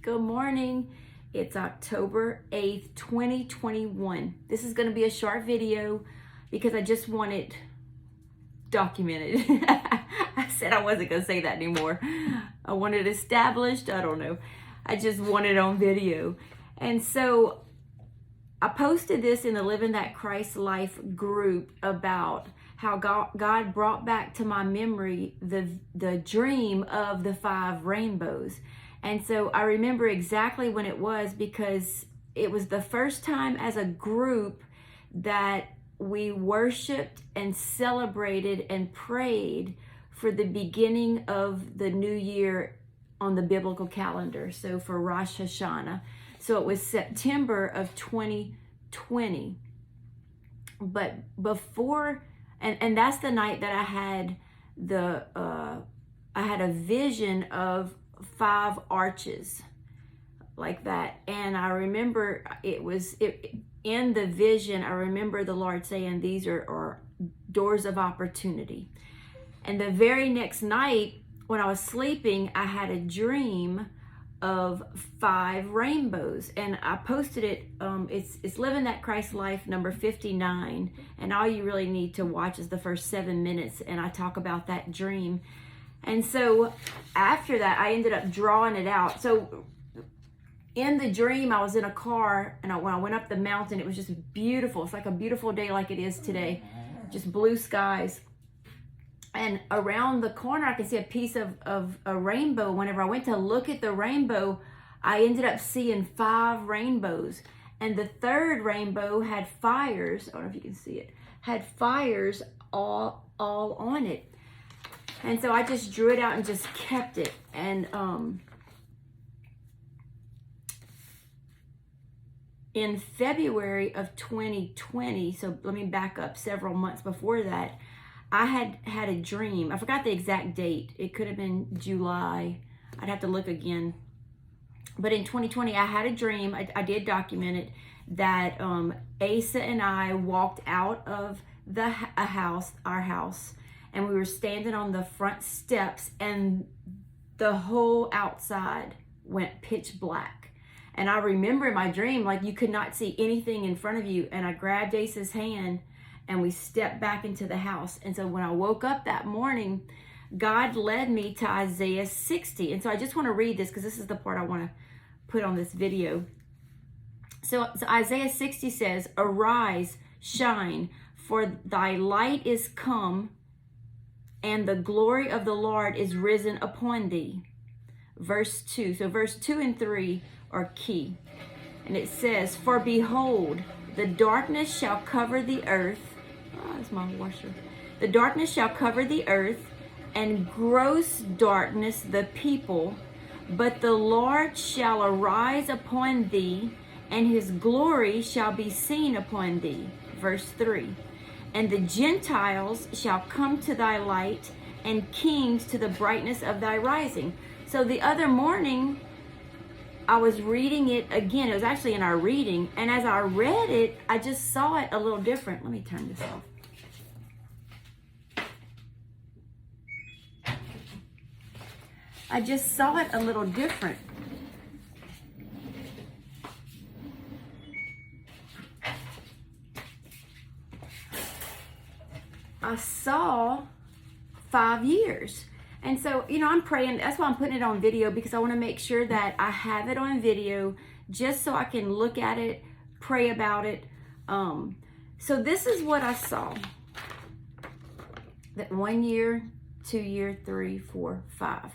Good morning. It's October 8th, 2021. This is going to be a short video because I just want it documented. I said I wasn't going to say that anymore. I want it established. I don't know. I just want it on video. And so I posted this in the Living That Christ Life group about how God brought back to my memory the dream of the 5 rainbows. And so I remember exactly when it was, because it was the first time as a group that we worshiped and celebrated and prayed for the beginning of the new year on the biblical calendar. So for Rosh Hashanah. So it was September of 2020. But before, and that's the night that I had I had a vision of 5 arches like that. And I remember in the vision, I remember the Lord saying, these are doors of opportunity. And the very next night when I was sleeping, I had a dream of 5 rainbows, and I posted it. It's Living That Christ Life number 59, and all you really need to watch is the first 7 minutes, and I talk about that dream. And so after that, I ended up drawing it out. So in the dream, I was in a car, and when I went up the mountain, it was just beautiful. It's like a beautiful day like it is today, just blue skies. And around the corner, I could see a piece of a rainbow. Whenever I went to look at the rainbow, I ended up seeing 5 rainbows. And the 3rd rainbow had fires. I don't know if you can see it. Had fires all on it. And so I just drew it out and just kept it. And in February of 2020, so let me back up several months before that, I had a dream. I forgot the exact date. It could have been July. I'd have to look again. But in 2020, I had a dream. I did document it, that Asa and I walked out of our house, and we were standing on the front steps, and the whole outside went pitch black. And I remember in my dream, like, you could not see anything in front of you. And I grabbed Asa's hand, and we stepped back into the house. And so when I woke up that morning, God led me to Isaiah 60. And so I just want to read this because this is the part I want to put on this video. So Isaiah 60 says, "Arise, shine, for thy light is come, and the glory of the Lord is risen upon thee." Verse 2. So verse 2 and 3 are key. And it says, "For behold, the darkness shall cover the earth." That's my washer. "The darkness shall cover the earth, and gross darkness the people. But the Lord shall arise upon thee, and his glory shall be seen upon thee." Verse 3. "And the Gentiles shall come to thy light, and kings to the brightness of thy rising." So the other morning, I was reading it again. It was actually in our reading. And as I read it, I just saw it a little different. Let me turn this off. I just saw it a little different. I saw 5 years. And so, I'm praying. That's why I'm putting it on video, because I want to make sure that I have it on video just so I can look at it, pray about it. So this is what I saw. That 1 year, 2 year, 3, 4, 5.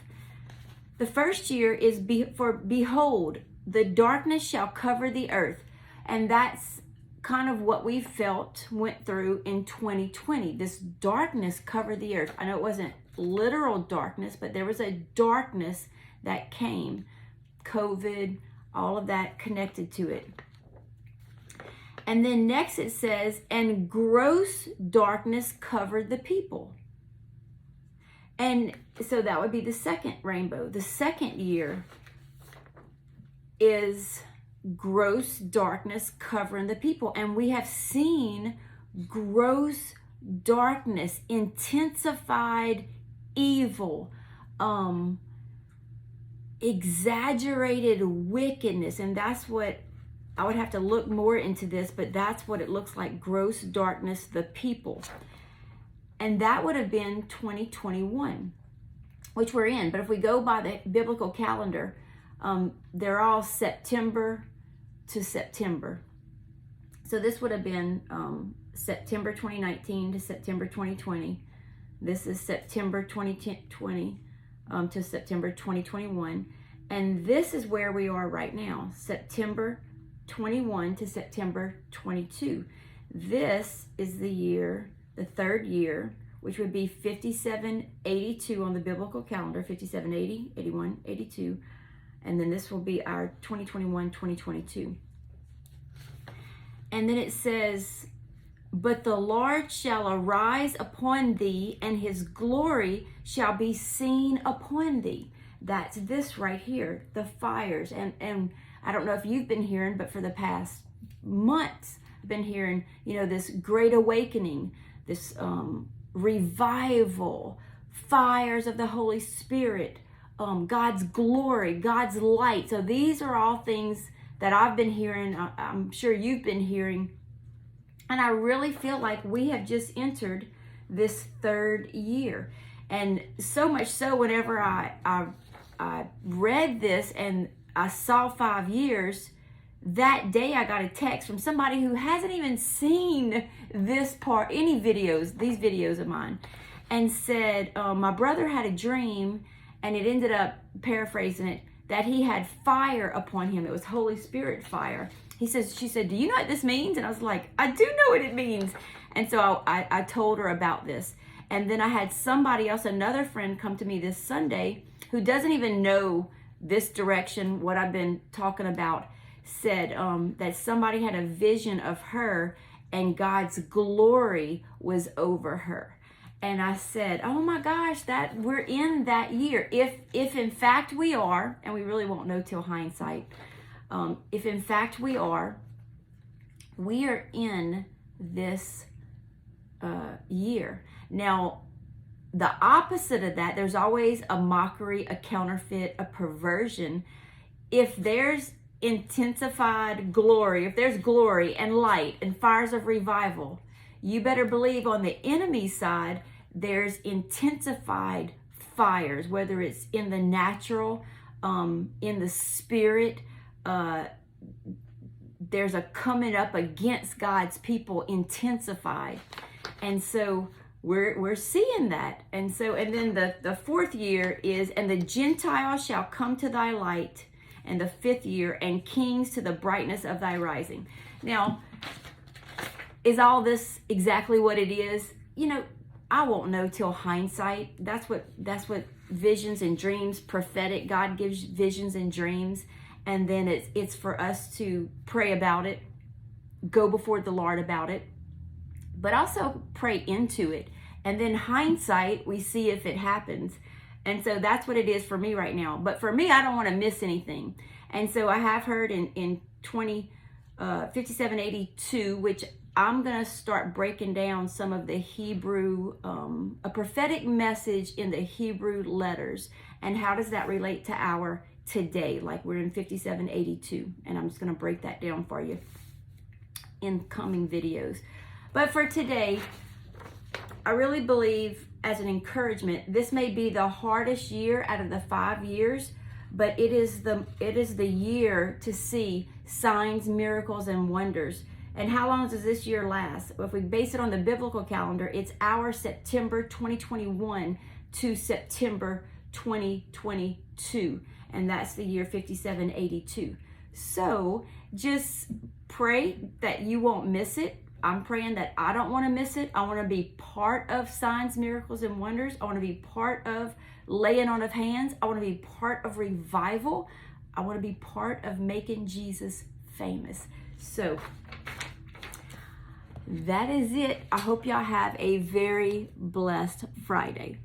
The first year is for behold, the darkness shall cover the earth. And that's kind of what we went through in 2020. This darkness covered the earth. I know it wasn't literal darkness, but there was a darkness that came. COVID, all of that connected to it. And then next it says, "And gross darkness covered the people." And so that would be the 2nd rainbow. The 2nd year is gross darkness covering the people. And we have seen gross darkness, intensified evil, exaggerated wickedness. And that's what, I would have to look more into this, but that's what it looks like, gross darkness, the people. And that would have been 2021, which we're in. But if we go by the biblical calendar, they're all September to September. So this would have been September 2019 to September 2020. This is September 2020 to September 2021. And this is where we are right now, September 21 to September 22. This is the year, the third year, which would be 5782 on the biblical calendar, 5780, 81, 82. And then this will be our 2021, 2022. And then it says, but the Lord shall arise upon thee, and his glory shall be seen upon thee. That's this right here, the fires. And I don't know if you've been hearing, but for the past months, I've been hearing, this great awakening, this revival, fires of the Holy Spirit, God's glory, God's light. So these are all things that I've been hearing. I'm sure you've been hearing. And I really feel like we have just entered this third year. And so much so, whenever I read this and I saw 5 years, that day I got a text from somebody who hasn't even seen this part, these videos of mine, and said, my brother had a dream, and it ended up, paraphrasing it, that he had fire upon him. It was Holy Spirit fire. She said, do you know what this means? And I was like, I do know what it means. And so I told her about this. And then I had somebody else, another friend, come to me this Sunday who doesn't even know this direction, what I've been talking about, said that somebody had a vision of her and God's glory was over her. And I said, oh my gosh, that we're in that year. If in fact we are, and we really won't know till hindsight, if in fact we are in this year. Now, the opposite of that, there's always a mockery, a counterfeit, a perversion. If there's intensified glory, if there's glory and light and fires of revival, you better believe on the enemy's side, there's intensified fires, whether it's in the natural, in the spirit. There's a coming up against God's people intensified. And so we're seeing that. And then the fourth year is, and the Gentiles shall come to thy light, and the fifth year, and kings to the brightness of thy rising. Now, is all this exactly what it is? I won't know till hindsight. That's what visions and dreams, prophetic, God gives visions and dreams. And then it's for us to pray about it, go before the Lord about it, but also pray into it. And then hindsight, we see if it happens. And so that's what it is for me right now. But for me, I don't want to miss anything. And so I have heard in 5782, which I'm going to start breaking down some of the Hebrew, a prophetic message in the Hebrew letters. And how does that relate to our today? Like we're in 5782. And I'm just going to break that down for you in coming videos. But for today, I really believe, as an encouragement, this may be the hardest year out of the 5 years, but it is the year to see signs, miracles, and wonders. And how long does this year last? If we base it on the biblical calendar, it's our September 2021 to September 2022, and that's the year 5782. So just pray that you won't miss it. I'm praying that I don't want to miss it. I want to be part of signs, miracles, and wonders. I want to be part of laying on of hands. I want to be part of revival. I want to be part of making Jesus famous. So that is it. I hope y'all have a very blessed Friday.